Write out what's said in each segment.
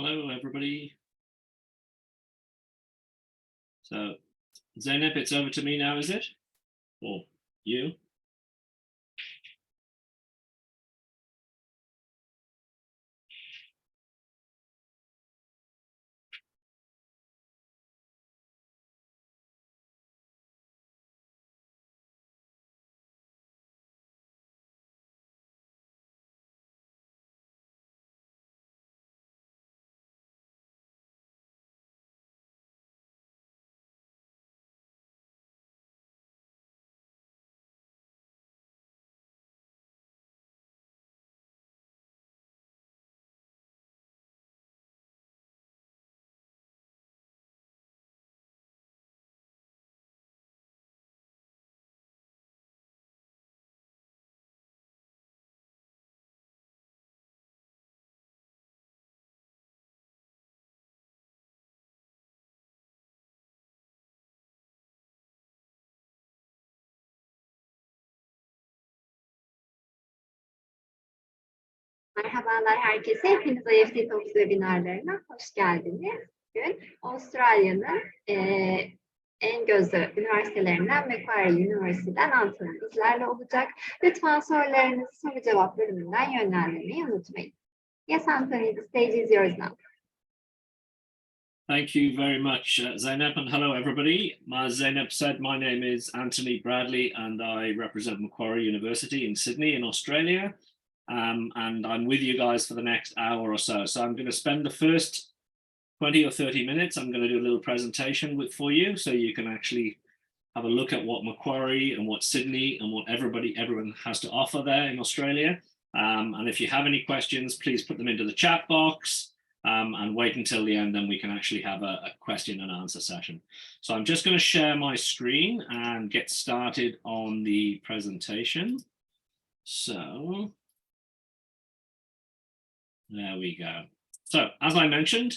Hello, everybody. So, Zeynep, it's over to me now, is it? Or you? Merhabalar herkese. Hepiniz IEFT Talks webinarlarına hoş geldiniz. Bugün Avustralya'nın en gözde üniversitelerinden Macquarie Üniversitesi'nden Anthony bizlerle olacak. Lütfen sorularınızı soru cevap bölümünden yönlendirmeyi unutmayın. Yes, Anthony, the stage is yours now. Thank you very much, Zeynep, and hello, everybody. As Zeynep said, my name is Anthony Bradley, and I represent Macquarie University in Sydney, in Australia. And I'm with you guys for the next hour or so. So I'm going to spend the first 20 or 30 minutes. I'm going to do a little presentation for you so you can actually have a look at what Macquarie and what Sydney and what everyone has to offer there in Australia. And if you have any questions, please put them into the chat box and wait until the end, then we can actually have a question and answer session. So I'm just going to share my screen and get started on the presentation. So there we go. So, as I mentioned,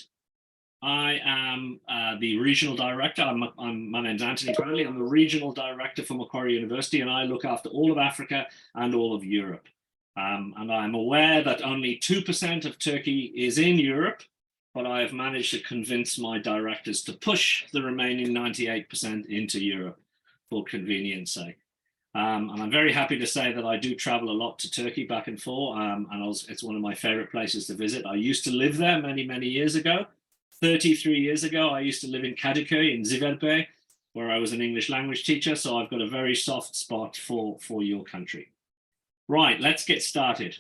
I am the regional director. My name's Anthony Bradley. I'm the regional director for Macquarie University, and I look after all of Africa and all of Europe. And I'm aware that only 2% of Turkey is in Europe, but I have managed to convince my directors to push the remaining 98% into Europe for convenience sake. And I'm very happy to say that I do travel a lot to Turkey back and forth, and it's one of my favorite places to visit. I used to live there many years ago. 33 years ago, I used to live in Kadıköy in Ziverbey, where I was an English language teacher, so I've got a very soft spot for your country. Right, let's get started.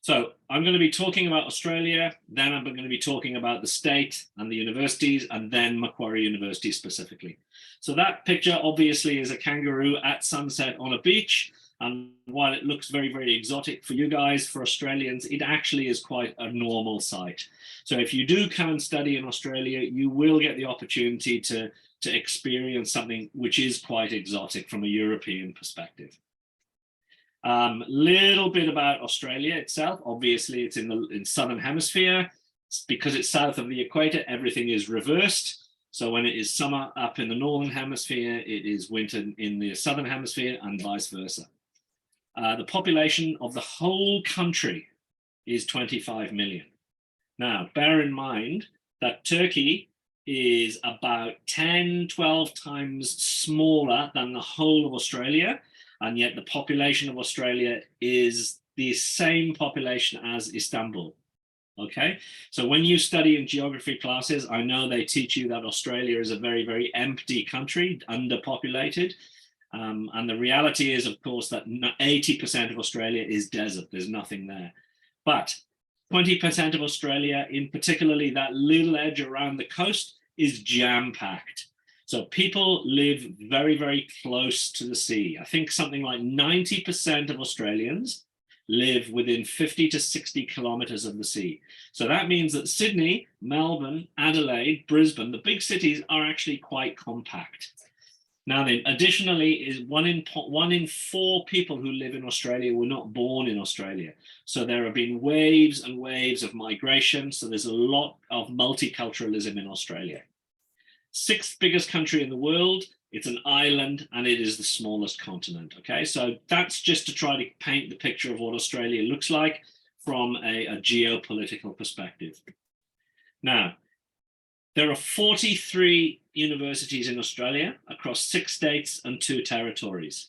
So I'm going to be talking about Australia, then I'm going to be talking about the state and the universities, and then Macquarie University specifically. So that picture obviously is a kangaroo at sunset on a beach. And while it looks very exotic for you guys, for Australians, it actually is quite a normal sight. So if you do come and study in Australia, you will get the opportunity to experience something which is quite exotic from a European perspective. Little bit about Australia itself. Obviously, it's in southern hemisphere. Because it's south of the equator, everything is reversed. So when it is summer up in the northern hemisphere, it is winter in the southern hemisphere, and vice versa. The population of the whole country is 25 million. Now, bear in mind that Turkey is about 10-12 times smaller than the whole of Australia, and yet the population of Australia is the same population as Istanbul. Okay, so when you study in geography classes, I know they teach you that Australia is a very empty country, underpopulated. And the reality is, of course, that 80% of Australia is desert. There's nothing there. But 20% of Australia, in particularly that little edge around the coast, is jam-packed. So people live very close to the sea. I think something like 90% of Australians live within 50 to 60 kilometers of the sea. So that means that Sydney, Melbourne, Adelaide, Brisbane, the big cities are actually quite compact. Now then, additionally, is one in 4 people who live in Australia were not born in Australia. So there have been waves and waves of migration. So there's a lot of multiculturalism in Australia. 6th biggest country in the world. It's an island, and it is the smallest continent. Okay, so that's just to try to paint the picture of what Australia looks like from a geopolitical perspective. Now, there are 43 universities in Australia across 6 states and 2 territories.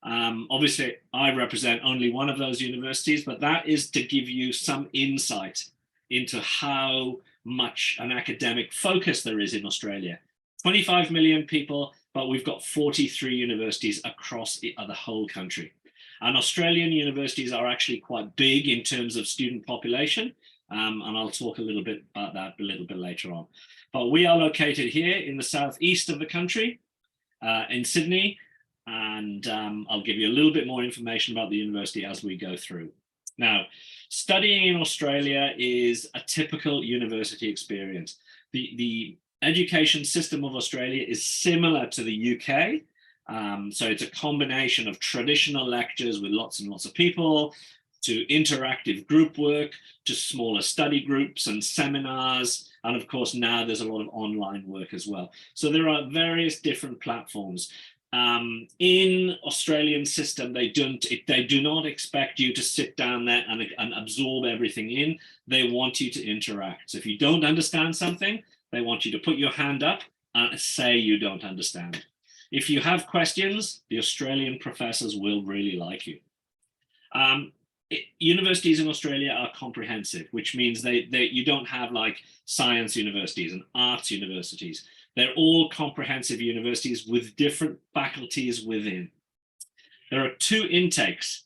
Obviously, I represent only one of those universities, but that is to give you some insight into how much an academic focus there is in Australia. 25 million people, but we've got 43 universities across the whole country. And Australian universities are actually quite big in terms of student population, and I'll talk a little bit about that a little bit later on. But we are located here in the southeast of the country, in Sydney, and I'll give you a little bit more information about the university as we go through. Now, studying in Australia is a typical university experience. The education system of Australia is similar to the UK. So it's a combination of traditional lectures with lots and lots of people, to interactive group work, to smaller study groups and seminars. And of course, now there's a lot of online work as well. So there are various different platforms. In Australian system, they do not expect you to sit down there and absorb everything in. They want you to interact. So if you don't understand something, they want you to put your hand up and say you don't understand. If you have questions, the Australian professors will really like you. Universities in Australia are comprehensive, which means you don't have like science universities and arts universities. They're all comprehensive universities with different faculties within. There are 2 intakes.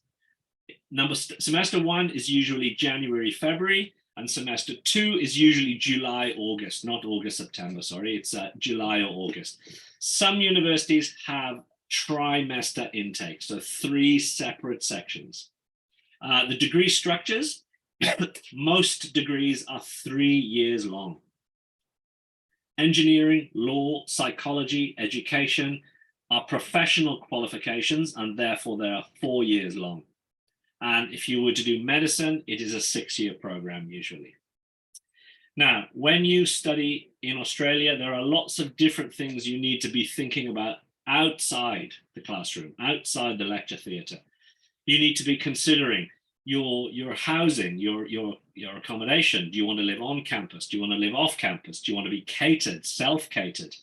Semester 1 is usually January, February, and semester 2 is usually July, August, not August, September, sorry, it's July or August. Some universities have trimester intake, so 3 separate sections. The degree structures, most degrees are 3 years long. Engineering, law, psychology, education are professional qualifications, and therefore they are 4 years long. And if you were to do medicine, it is a 6-year program usually. Now, when you study in Australia, there are lots of different things you need to be thinking about outside the classroom, outside the lecture theatre. You need to be considering your housing, your accommodation. Do you want to live on campus? Do you want to live off campus? Do you want to be catered, self-catered?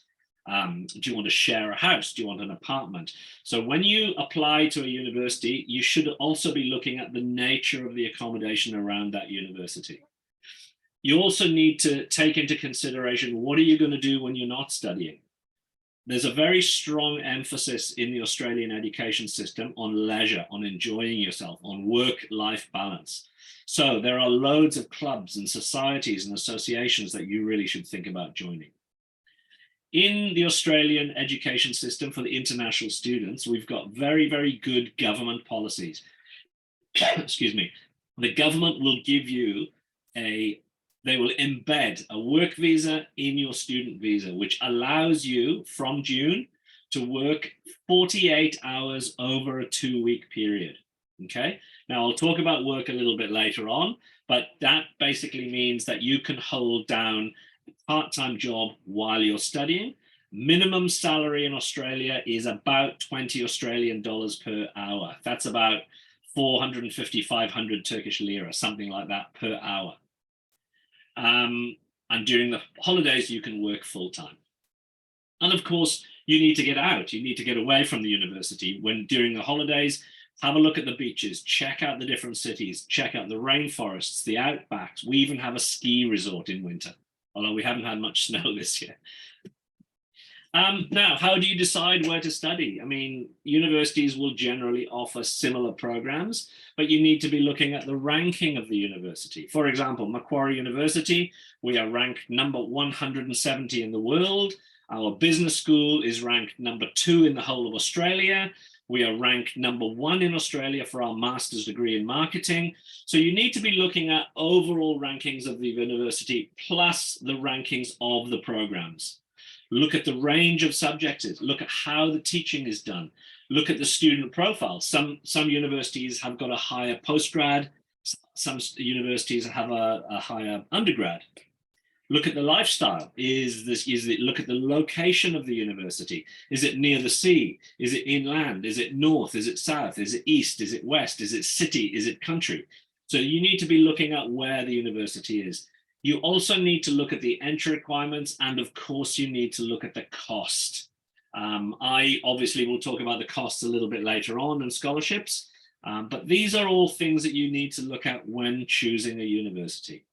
Do you want to share a house? Do you want an apartment? So when you apply to a university, you should also be looking at the nature of the accommodation around that university. You also need to take into consideration, what are you going to do when you're not studying? There's a very strong emphasis in the Australian education system on leisure, on enjoying yourself, on work-life balance. So there are loads of clubs and societies and associations that you really should think about joining. In the Australian education system for the international students, we've got very, very good government policies. Excuse me. The government will give you they will embed a work visa in your student visa, which allows you from June to work 48 hours over a 2-week period. Okay. Now I'll talk about work a little bit later on, but that basically means that you can hold down a part-time job while you're studying. Minimum salary in Australia is about 20 Australian dollars per hour. That's about 450, 500 Turkish lira, something like that per hour. And during the holidays, you can work full-time. And of course, you need to get out. You need to get away from the university. During the holidays, have a look at the beaches, check out the different cities, check out the rainforests, the outbacks. We even have a ski resort in winter, although we haven't had much snow this year. Now, how do you decide where to study? I mean, universities will generally offer similar programs, but you need to be looking at the ranking of the university. For example, Macquarie University, we are ranked number 170 in the world. Our business school is ranked number 2 in the whole of Australia. We are ranked number 1 in Australia for our master's degree in marketing. So you need to be looking at overall rankings of the university plus the rankings of the programs. Look at the range of subjects, look at how the teaching is done, look at the student profile. Some universities have got a higher postgrad, some universities have a higher undergrad. Look at the lifestyle. Look at the location of the university. Is it near the sea? Is it inland? Is it north? Is it south? Is it east? Is it west? Is it city? Is it country? So you need to be looking at where the university is. You also need to look at the entry requirements, and of course you need to look at the cost. I obviously will talk about the costs a little bit later on and scholarships, but these are all things that you need to look at when choosing a university.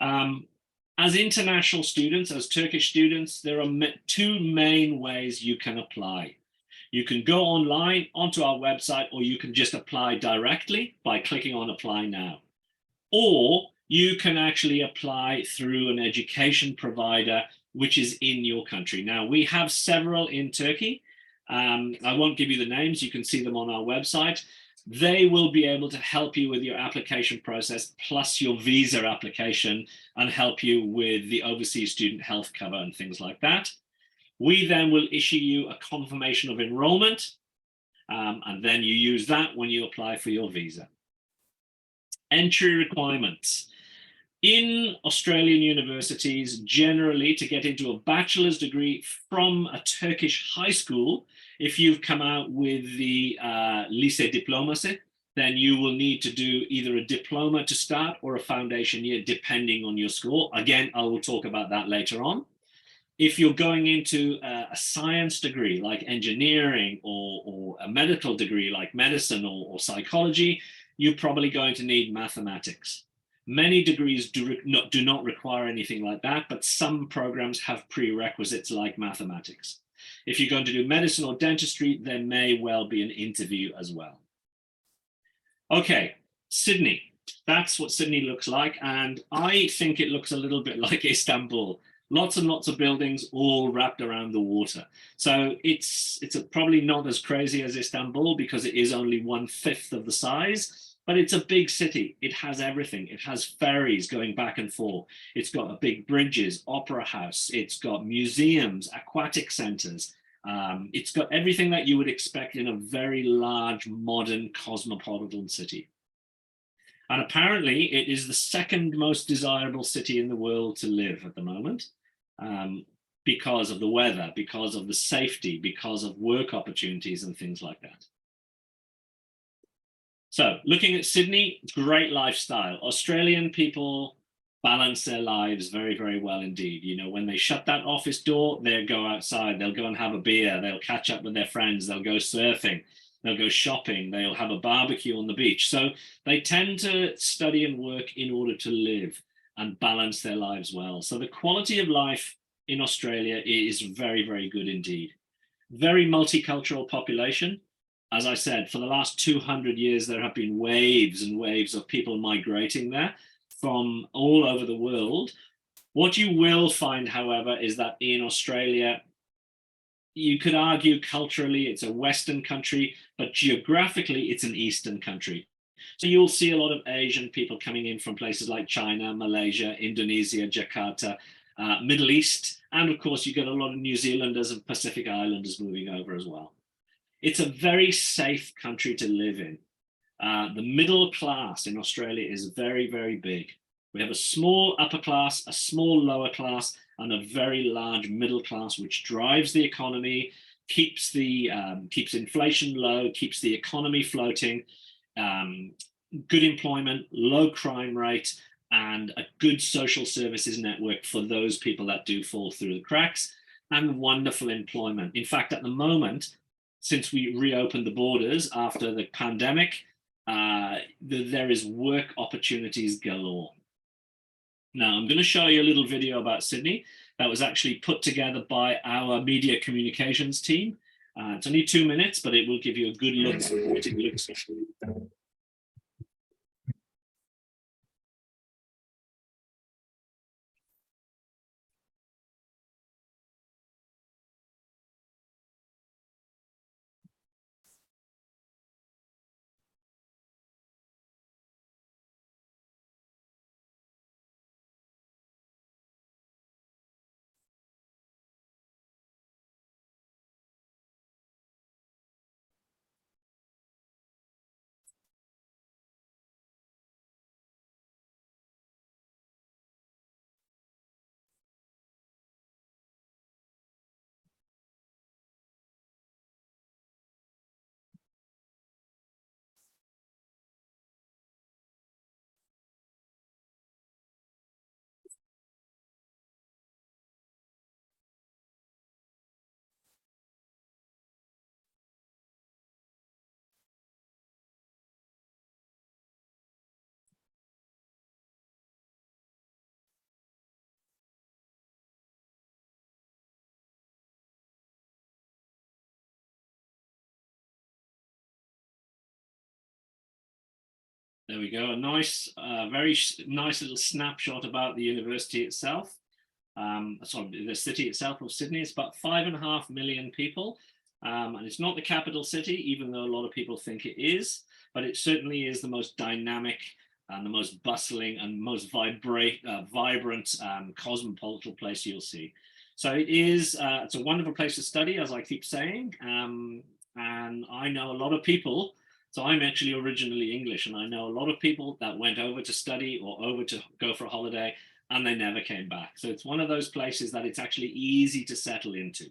As international students, as Turkish students, there are two main ways you can apply. You can go online onto our website, or you can just apply directly by clicking on Apply Now. Or you can actually apply through an education provider which is in your country. Now, we have several in Turkey. I won't give you the names, you can see them on our website. They will be able to help you with your application process, plus your visa application, and help you with the overseas student health cover and things like that. We then will issue you a confirmation of enrollment, and then you use that when you apply for your visa. Entry requirements. In Australian universities, generally, to get into a bachelor's degree from a Turkish high school, if you've come out with the lise diploması, then you will need to do either a diploma to start or a foundation year, depending on your school. Again, I will talk about that later on. If you're going into a science degree like engineering, or a medical degree like medicine or psychology, you're probably going to need mathematics. Many degrees do not require anything like that, but some programs have prerequisites like mathematics. If you're going to do medicine or dentistry, there may well be an interview as well. Okay, Sydney. That's what Sydney looks like, and I think it looks a little bit like Istanbul. Lots and lots of buildings all wrapped around the water. So it's probably not as crazy as Istanbul because it is only 1/5 of the size, but it's a big city. It has everything. It has ferries going back and forth. It's got big bridges, opera house. It's got museums, aquatic centers. It's got everything that you would expect in a very large, modern, cosmopolitan city. And apparently it is the second most desirable city in the world to live at the moment, because of the weather, because of the safety, because of work opportunities and things like that. So looking at Sydney, great lifestyle. Australian people balance their lives very, very well indeed. You know, when they shut that office door, they'll go outside, they'll go and have a beer, they'll catch up with their friends, they'll go surfing, they'll go shopping, they'll have a barbecue on the beach. So they tend to study and work in order to live and balance their lives well. So the quality of life in Australia is very, very good indeed. Very multicultural population. As I said, for the last 200 years, there have been waves and waves of people migrating there from all over the world. What you will find, however, is that in Australia, you could argue culturally it's a Western country, but geographically it's an Eastern country. So you'll see a lot of Asian people coming in from places like China, Malaysia, Indonesia, Jakarta, Middle East, and of course you get a lot of New Zealanders and Pacific Islanders moving over as well. It's a very safe country to live in. The middle class in Australia is very, very big. We have a small upper class, a small lower class, and a very large middle class, which drives the economy, keeps inflation low, keeps the economy floating, good employment, low crime rate, and a good social services network for those people that do fall through the cracks, and wonderful employment. In fact, at the moment, since we reopened the borders after the pandemic, there is work opportunities galore. Now, I'm going to show you a little video about Sydney that was actually put together by our media communications team. It's only 2 minutes, but it will give you a good look at what it looks like. There we go. A nice, very nice little snapshot about the university itself. Sorry, the city itself of Sydney. It's about 5.5 million people. And it's not the capital city, even though a lot of people think it is, but it certainly is the most dynamic and the most bustling and most vibrant cosmopolitan place you'll see. So it is, it's a wonderful place to study, as I keep saying. And I know a lot of people, so I'm actually originally English, and I know a lot of people that went over to study or over to go for a holiday, and they never came back. So it's one of those places that it's actually easy to settle into.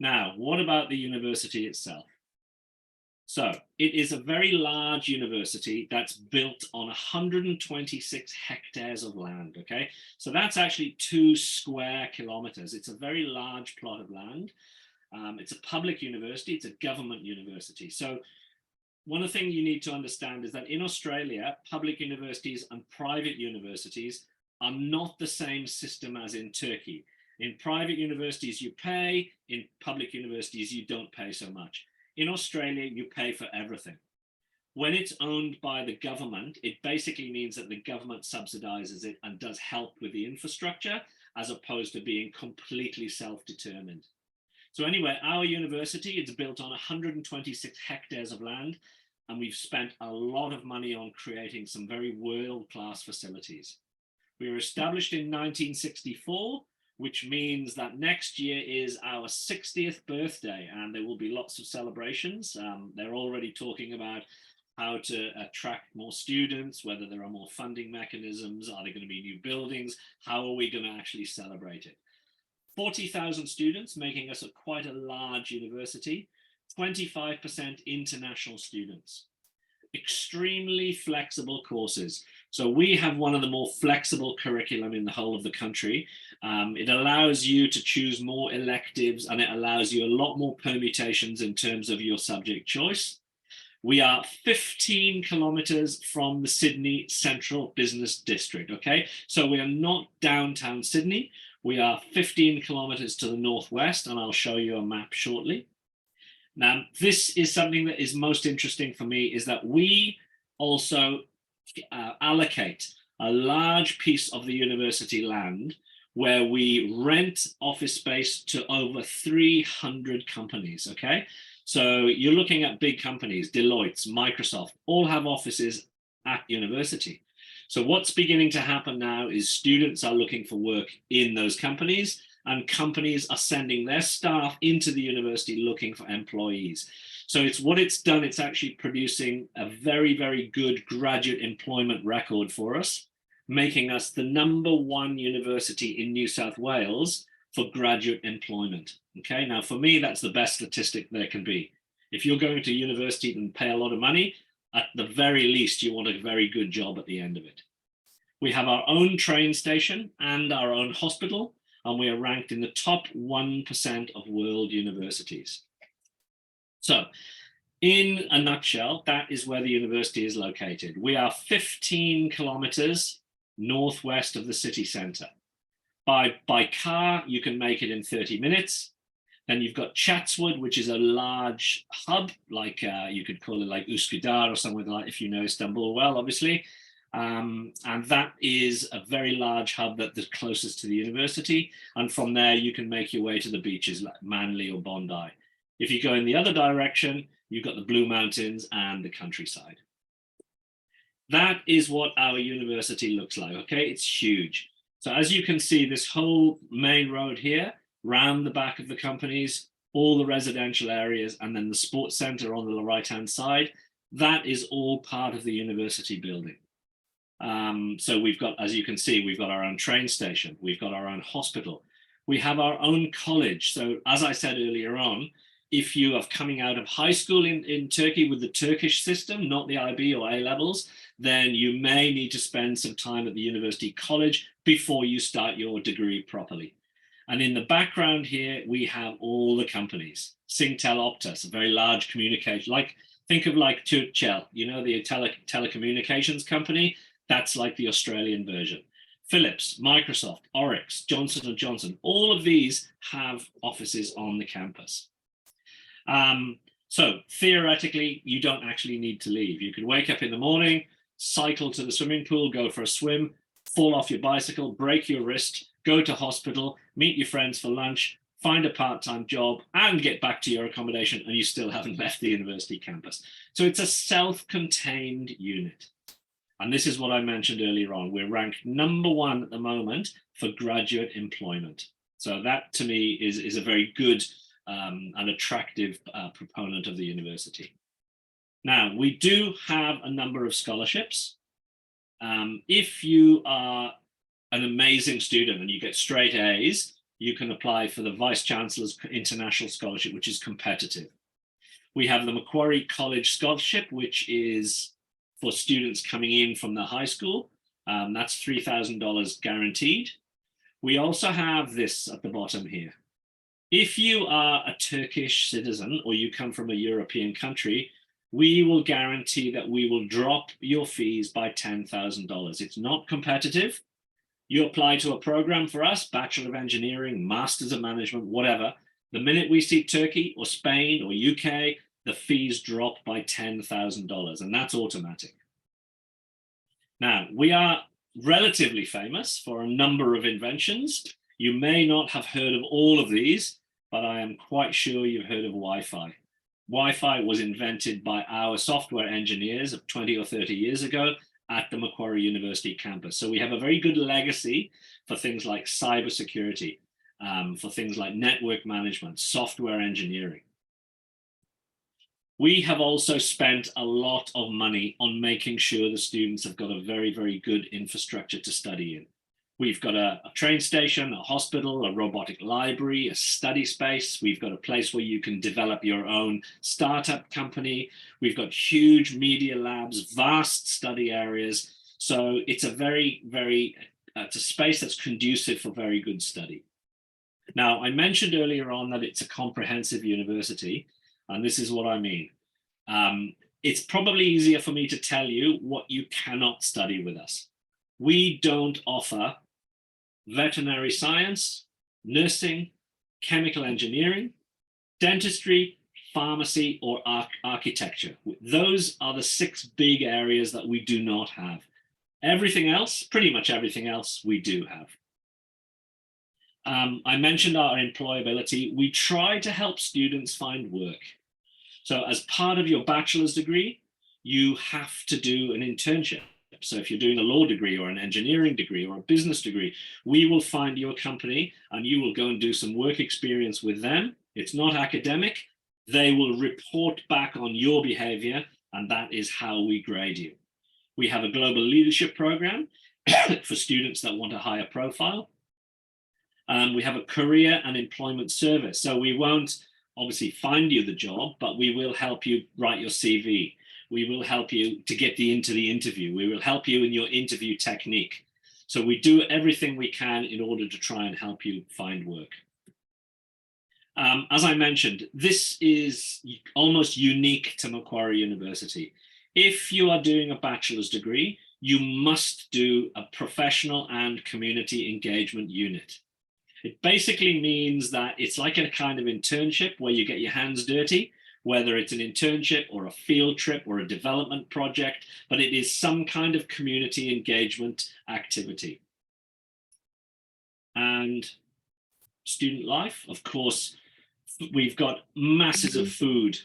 Now, what about the university itself? So it is a very large university that's built on 126 hectares of land, okay? So that's actually 2 square kilometers. It's a very large plot of land. It's a public university, it's a government university. So one of the things you need to understand is that in Australia, public universities and private universities are not the same system as in Turkey. In private universities, you pay. In public universities, you don't pay so much. In Australia, you pay for everything. When it's owned by the government, it basically means that the government subsidizes it and does help with the infrastructure, as opposed to being completely self-determined. So anyway, our university, it's built on 126 hectares of land, and we've spent a lot of money on creating some very world-class facilities. We were established in 1964, which means that next year is our 60th birthday, and there will be lots of celebrations. They're already talking about how to attract more students, whether there are more funding mechanisms, are there going to be new buildings, how are we going to actually celebrate it? 40,000 students, making us quite a large university, 25% international students. Extremely flexible courses. So we have one of the more flexible curriculum in the whole of the country. It allows you to choose more electives, and it allows you a lot more permutations in terms of your subject choice. We are 15 kilometers from the Sydney Central Business District, okay? So we are not downtown Sydney. We are 15 kilometers to the northwest, and I'll show you a map shortly. Now, this is something that is most interesting for me, is that we also allocate a large piece of the university land where we rent office space to over 300 companies, okay? So you're looking at big companies, Deloitte, Microsoft, all have offices at university. So what's beginning to happen now is students are looking for work in those companies, and companies are sending their staff into the university looking for employees. So it's done, it's actually producing a very, very good graduate employment record for us, making us the #1 university in New South Wales for graduate employment. Okay, now for me, that's the best statistic there can be. If you're going to university and pay a lot of money, at the very least, you want a very good job at the end of it. We have our own train station and our own hospital, and we are ranked in the top 1% of world universities. So in a nutshell, that is where the university is located. We are 15 kilometers northwest of the city centre. By car, you can make it in 30 minutes. Then you've got Chatswood, which is a large hub, like you could call it like Üsküdar or somewhere like, if you know Istanbul well, obviously. And that is a very large hub that's closest to the university. And from there, you can make your way to the beaches like Manly or Bondi. If you go in the other direction, you've got the Blue Mountains and the countryside. That is what our university looks like, okay? It's huge. So as you can see, this whole main road here, round the back of the companies, all the residential areas, and then the sports center on the right-hand side, that is all part of the university building. So we've got, as you can see, we've got our own train station, we've got our own hospital, we have our own college. So as I said earlier on, if you are coming out of high school in Turkey with the Turkish system, not the IB or A levels, then you may need to spend some time at the university college before you start your degree properly. And in the background here, we have all the companies. Singtel Optus, a very large communication, think of like Turkcell, you know, the telecommunications company. That's like the Australian version. Philips, Microsoft, Oryx, Johnson & Johnson, all of these have offices on the campus. So theoretically, you don't actually need to leave. You can wake up in the morning, cycle to the swimming pool, go for a swim, fall off your bicycle, break your wrist, go to hospital, meet your friends for lunch, find a part-time job, and get back to your accommodation, and you still haven't left the university campus. So it's a self-contained unit. And this is what I mentioned earlier on. We're ranked #1 at the moment for graduate employment. So that, to me, is a very good and attractive proponent of the university. Now, we do have a number of scholarships. If you are an amazing student and you get straight A's, you can apply for the Vice Chancellor's International Scholarship, which is competitive. We have the Macquarie College Scholarship, which is for students coming in from the high school. That's $3,000 guaranteed. We also have this at the bottom here. If you are a Turkish citizen or you come from a European country, we will guarantee that we will drop your fees by $10,000. It's not competitive. You apply to a program for us, Bachelor of Engineering, Masters of Management, whatever. The minute we see Turkey or Spain or UK, the fees drop by $10,000, and that's automatic. Now, we are relatively famous for a number of inventions. You may not have heard of all of these, but I am quite sure you've heard of Wi-Fi. Wi-Fi was invented by our software engineers of 20 or 30 years ago at the Macquarie University campus. So we have a very good legacy for things like cybersecurity, for things like network management, software engineering. We have also spent a lot of money on making sure the students have got a very, very good infrastructure to study in. We've got a train station, a hospital, a robotic library, a study space. We've got a place where you can develop your own startup company. We've got huge media labs, vast study areas. So it's a it's a space that's conducive for very good study. Now, I mentioned earlier on that it's a comprehensive university, and this is what I mean. It's probably easier for me to tell you what you cannot study with us. We don't offer veterinary science, nursing, chemical engineering, dentistry, pharmacy, or architecture. Those are the 6 big areas that we do not have. Everything else, pretty much everything else, we do have. I mentioned our employability. We try to help students find work. So as part of your bachelor's degree, you have to do an internship. So if you're doing a law degree or an engineering degree or a business degree, we will find you a company and you will go and do some work experience with them. It's not academic. They will report back on your behavior, and that is how we grade you. We have a global leadership program for students that want a higher profile. We have a career and employment service. So we won't obviously find you the job, but we will help you write your CV. We will help you to get into the interview. We will help you in your interview technique. So we do everything we can in order to try and help you find work. As I mentioned, this is almost unique to Macquarie University. If you are doing a bachelor's degree, you must do a professional and community engagement unit. It basically means that it's like a kind of internship where you get your hands dirty, whether it's an internship or a field trip or a development project, but it is some kind of community engagement activity. And student life, of course, we've got masses of food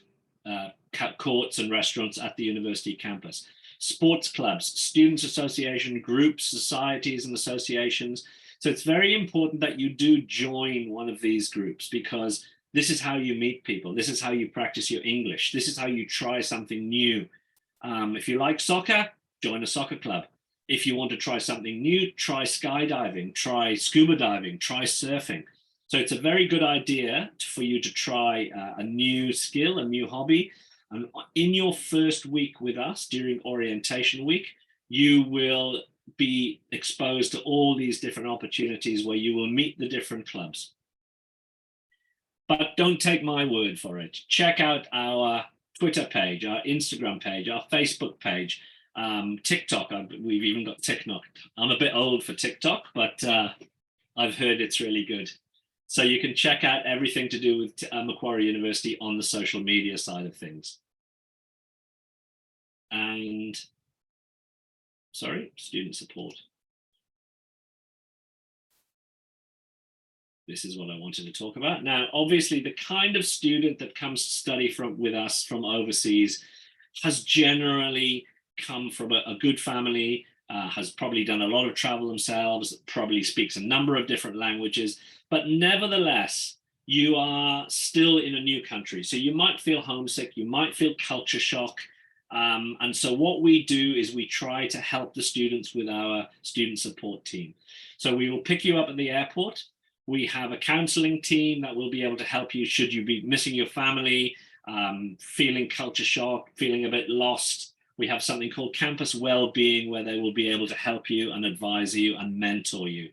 courts and restaurants at the university campus. Sports clubs, students association groups, societies and associations. So it's very important that you do join one of these groups, because this is how you meet people. This is how you practice your English. This is how you try something new. If you like soccer, join a soccer club. If you want to try something new, try skydiving, try scuba diving, try surfing. So it's a very good idea for you to try a new skill, a new hobby. And in your first week with us during orientation week, you will be exposed to all these different opportunities where you will meet the different clubs. But don't take my word for it. Check out our Twitter page, our Instagram page, our Facebook page, TikTok. We've even got TikTok. I'm a bit old for TikTok, but I've heard it's really good. So you can check out everything to do with Macquarie University on the social media side of things. And student support. This is what I wanted to talk about. Now, obviously, the kind of student that comes to study with us from overseas has generally come from a good family, has probably done a lot of travel themselves, probably speaks a number of different languages, but nevertheless, you are still in a new country. So you might feel homesick, you might feel culture shock. And so what we do is we try to help the students with our student support team. So we will pick you up at the airport. We have a counseling team that will be able to help you should you be missing your family, feeling culture shock, feeling a bit lost. We have something called campus well-being where they will be able to help you and advise you and mentor you.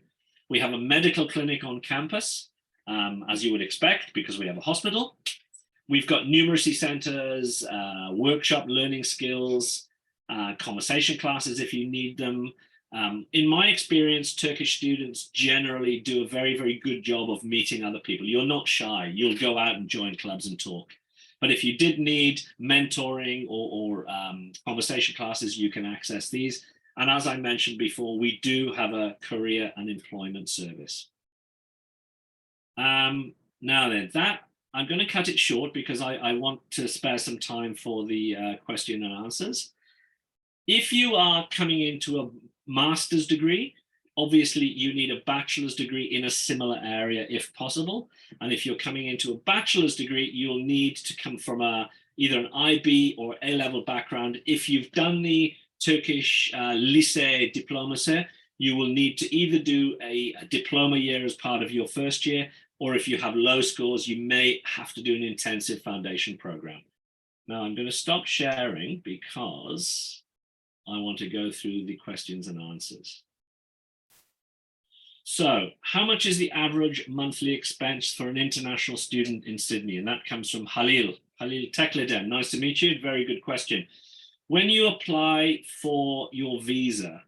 We have a medical clinic on campus, as you would expect, because we have a hospital. We've got numeracy centers, workshop learning skills, conversation classes if you need them. In my experience, Turkish students generally do a very, very good job of meeting other people. You're not shy. You'll go out and join clubs and talk. But if you did need mentoring or conversation classes, you can access these. And as I mentioned before, we do have a career and employment service. Now then, I'm going to cut it short because I want to spare some time for the question and answers. If you are coming into a master's degree, obviously you need a bachelor's degree in a similar area if possible. And if you're coming into a bachelor's degree, you'll need to come from either an IB or A-level background. If you've done the Turkish lise diploması, you will need to either do a diploma year as part of your first year, or if you have low scores, you may have to do an intensive foundation program. Now I'm going to stop sharing because I want to go through the questions and answers. So, how much is the average monthly expense for an international student in Sydney? And that comes from Halil Tekleden. Nice to meet you. Very good question. When you apply for your visa,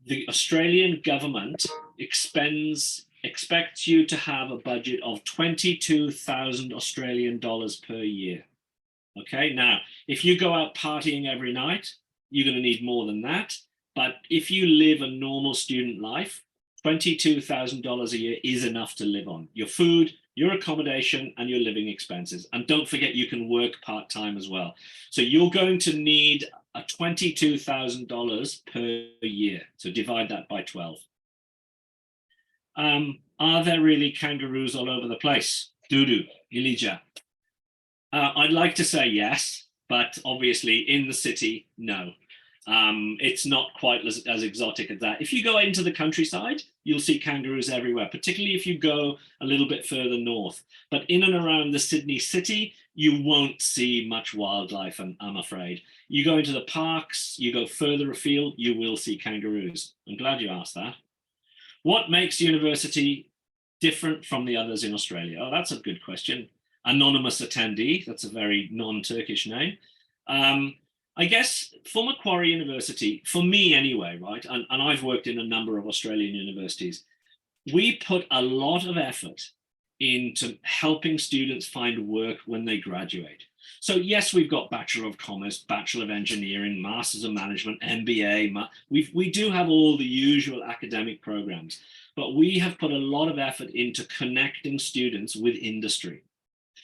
the Australian government expects you to have a budget of 22,000 Australian dollars per year. Okay, now, if you go out partying every night, you're going to need more than that. But if you live a normal student life, $22,000 a year is enough to live on. Your food, your accommodation, and your living expenses. And don't forget, you can work part-time as well. So you're going to need a $22,000 per year. So divide that by 12. Are there really kangaroos all over the place? Dudu, Ilija. I'd like to say yes, but obviously in the city, no. It's not quite as exotic as that. If you go into the countryside, you'll see kangaroos everywhere, particularly if you go a little bit further north. But in and around the Sydney city, you won't see much wildlife, I'm afraid. You go into the parks, you go further afield, you will see kangaroos. I'm glad you asked that. What makes university different from the others in Australia? Oh, that's a good question. Anonymous attendee, that's a very non-Turkish name. I guess for Macquarie University, for me anyway, right, and I've worked in a number of Australian universities, we put a lot of effort into helping students find work when they graduate. So yes, we've got Bachelor of Commerce, Bachelor of Engineering, Masters of Management, MBA. We do have all the usual academic programs, but we have put a lot of effort into connecting students with industry.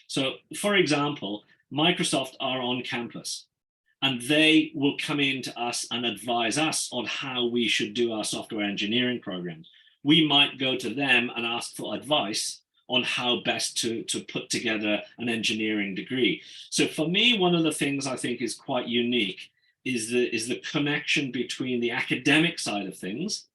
So for example, Microsoft are on campus, and they will come in to us and advise us on how we should do our software engineering programs. We might go to them and ask for advice on how best to put together an engineering degree. So for me, one of the things I think is quite unique is the connection between the academic side of things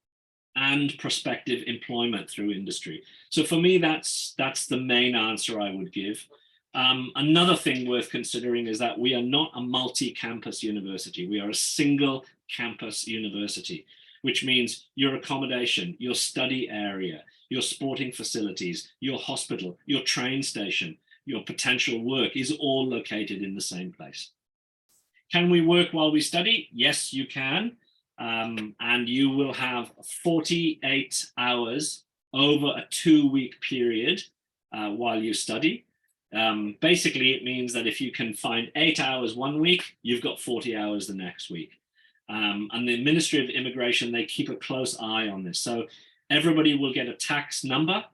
and prospective employment through industry. So for me, that's the main answer I would give. Another thing worth considering is that we are not a multi-campus university. We are a single campus university, which means your accommodation, your study area, your sporting facilities, your hospital, your train station, your potential work is all located in the same place. Can we work while we study? Yes, you can. And you will have 48 hours over a 2-week period while you study. Basically, it means that if you can find 8 hours one week, you've got 40 hours the next week. And the Ministry of Immigration, they keep a close eye on this. So everybody will get a tax number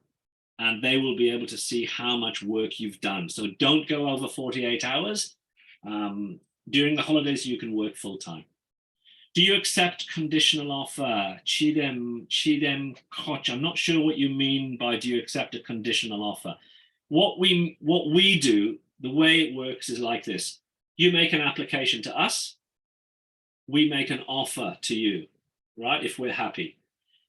and they will be able to see how much work you've done. So don't go over 48 hours. During the holidays, you can work full time. Do you accept conditional offer? Chidem Koch. I'm not sure what you mean by do you accept a conditional offer? What we do, the way it works is like this. You make an application to us. We make an offer to you, right? If we're happy.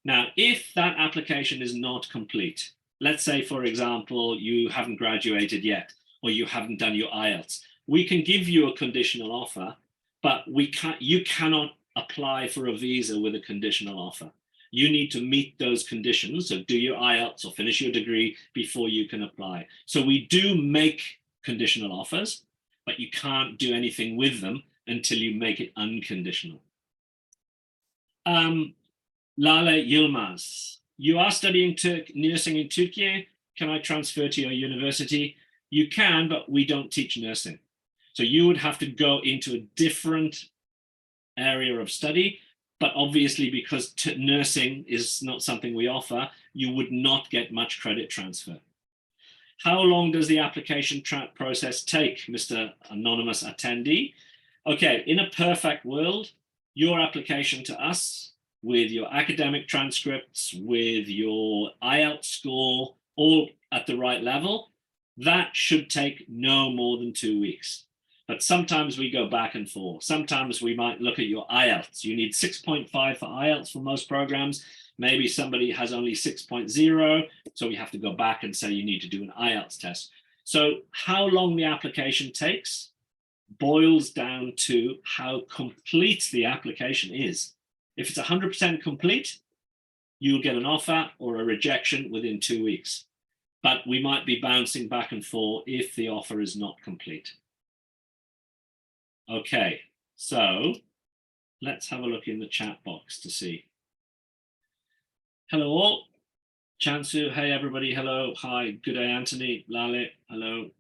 Now, if that application is not complete, let's say, for example, you haven't graduated yet, or you haven't done your IELTS, we can give you a conditional offer, but you cannot apply for a visa with a conditional offer. You need to meet those conditions, so do your IELTS or finish your degree before you can apply. So we do make conditional offers, but you can't do anything with them until you make it unconditional. Lale Yilmaz, you are studying nursing in Turkey. Can I transfer to your university? You can, but we don't teach nursing. So you would have to go into a different area of study, but obviously because nursing is not something we offer, you would not get much credit transfer. How long does the application process take, Mr. Anonymous Attendee? Okay, in a perfect world, your application to us with your academic transcripts, with your IELTS score, all at the right level, that should take no more than 2 weeks. But sometimes we go back and forth. Sometimes we might look at your IELTS. You need 6.5 for IELTS for most programs. Maybe somebody has only 6.0. So we have to go back and say you need to do an IELTS test. So how long the application takes boils down to how complete the application is. If it's 100% complete, you'll get an offer or a rejection within 2 weeks. But we might be bouncing back and forth if the offer is not complete. Okay, so let's have a look in the chat box to see. Hello all. Chansu, hey everybody, hello, hi, good day Anthony, Lale, hello.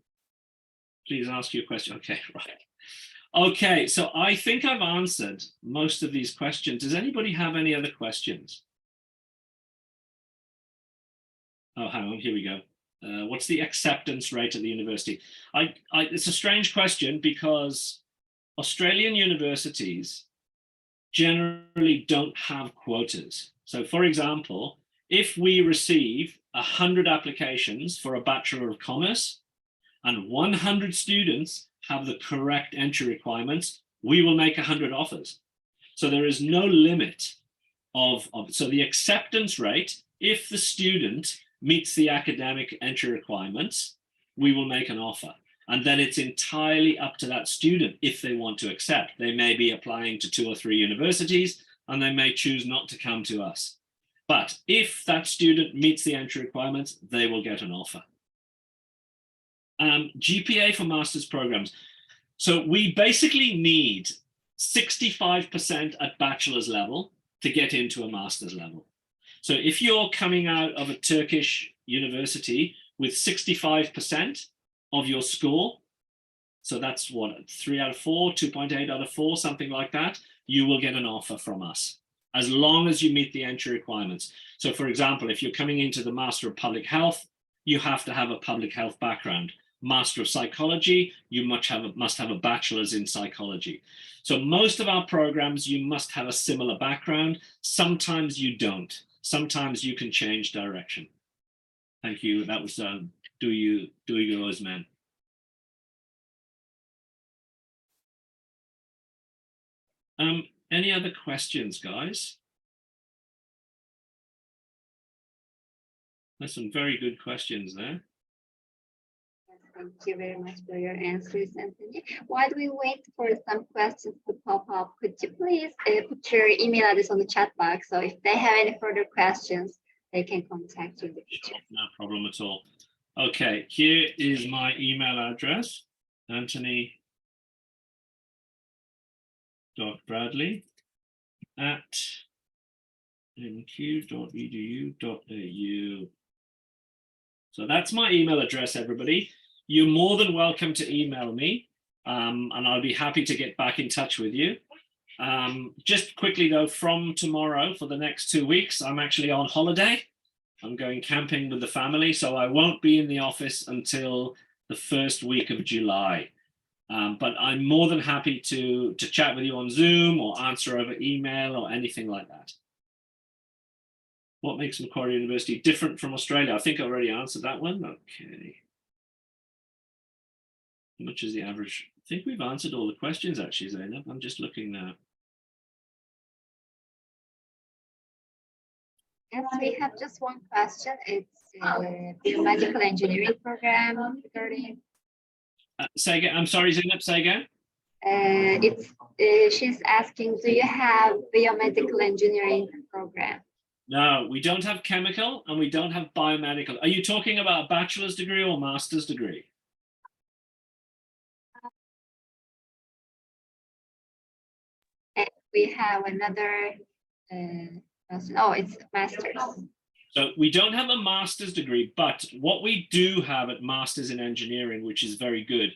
Please ask your question. Okay, right. Okay, so I think I've answered most of these questions. Does anybody have any other questions? Oh, hang on, here we go. What's the acceptance rate at the university? It's a strange question because Australian universities generally don't have quotas. So for example, if we receive 100 applications for a Bachelor of Commerce and 100 students have the correct entry requirements, we will make 100 offers. So there is no limit so the acceptance rate, if the student meets the academic entry requirements, we will make an offer. And then it's entirely up to that student if they want to accept. They may be applying to 2 or 3 universities and they may choose not to come to us. But if that student meets the entry requirements, they will get an offer. GPA for master's programs. So we basically need 65% at bachelor's level to get into a master's level. So if you're coming out of a Turkish university with 65% of your score, so that's what, 3 out of 4, 2.8 out of 4, something like that, you will get an offer from us, as long as you meet the entry requirements. So for example, if you're coming into the Master of Public Health, you have to have a public health background. Master of Psychology, you must have a bachelor's in psychology. So most of our programs, you must have a similar background. Sometimes you don't. Sometimes you can change direction. Thank you. That was Do You Osman. Any other questions, guys? There's some very good questions there. Thank you very much for your answers, Anthony. While we wait for some questions to pop up, could you please put your email address on the chat box? So if they have any further questions, they can contact you in the future. Sure, no problem at all. Okay, here is my email address, anthony.bradley@nq.edu.au. So that's my email address, everybody. You're more than welcome to email me, and I'll be happy to get back in touch with you. Just quickly though, from tomorrow for the next 2 weeks, I'm actually on holiday. I'm going camping with the family, so I won't be in the office until the first week of July. But I'm more than happy to chat with you on Zoom or answer over email or anything like that. What makes Macquarie University different from Australia? I think I already answered that one. Okay. How much is the average? I think we've answered all the questions actually, Zainab. I'm just looking now. Yes, we have just one question. It's biomedical engineering program. Say again. I'm sorry, Zainab. Say again. She's asking, do you have biomedical engineering program? No, we don't have chemical and we don't have biomedical. Are you talking about a bachelor's degree or master's degree? We have another question. Oh, it's master's. So we don't have a master's degree, but what we do have at Masters in Engineering, which is very good,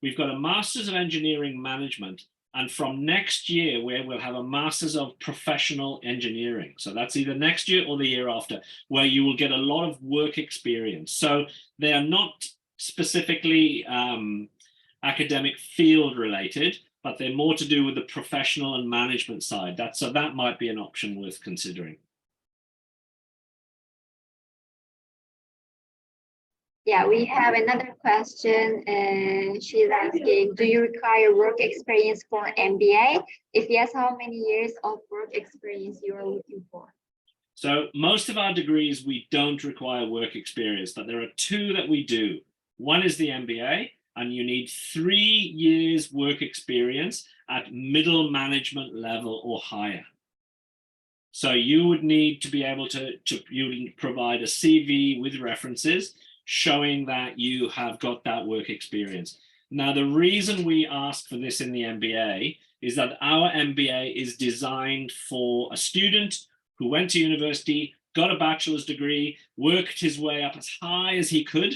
we've got a Masters of Engineering Management, and from next year, we'll have a Masters of Professional Engineering. So that's either next year or the year after, where you will get a lot of work experience. So they are not specifically academic field related, but they're more to do with the professional and management side. So that might be an option worth considering. Yeah, we have another question. She's asking, do you require work experience for MBA? If yes, how many years of work experience you are looking for? So most of our degrees, we don't require work experience, but there are two that we do. One is the MBA, and you need 3 years work experience at middle management level or higher. So you would need to be able to provide a CV with references showing that you have got that work experience. Now, the reason we ask for this in the MBA is that our MBA is designed for a student who went to university, got a bachelor's degree, worked his way up as high as he could,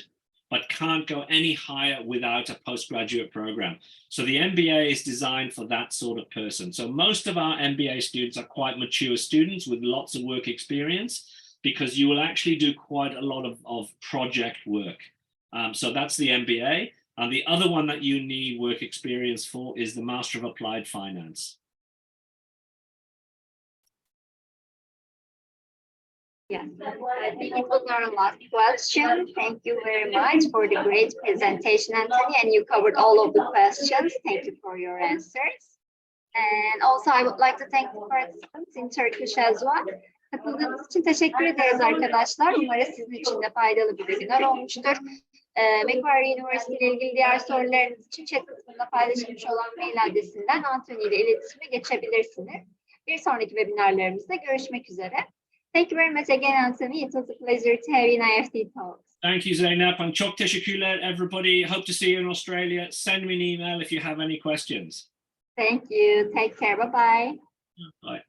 but can't go any higher without a postgraduate program. So the MBA is designed for that sort of person. So most of our MBA students are quite mature students with lots of work experience, because you will actually do quite a lot of project work. So that's the MBA. And the other one that you need work experience for is the Master of Applied Finance. Yes, I think it was our last question. Thank you very much for the great presentation, Anthony, and you covered all of the questions. Thank you for your answers. And also I would like to thank the participants in Turkish as well. Katıldığınız için teşekkür ederiz arkadaşlar. Umarım sizin için de faydalı bir webinar olmuştur. Macquarie Üniversitesi ile ilgili diğer sorularınız için chat kısmında paylaşılmış olan mail adresinden Anthony ile iletişime geçebilirsiniz. Bir sonraki webinarlarımızda görüşmek üzere. Thank you very much again, Anthony. It was a pleasure to have you in IEFT Talks. Thank you, Zeynep, and çok teşekkürler, everybody. Hope to see you in Australia. Send me an email if you have any questions. Thank you. Take care. Bye-bye. Bye.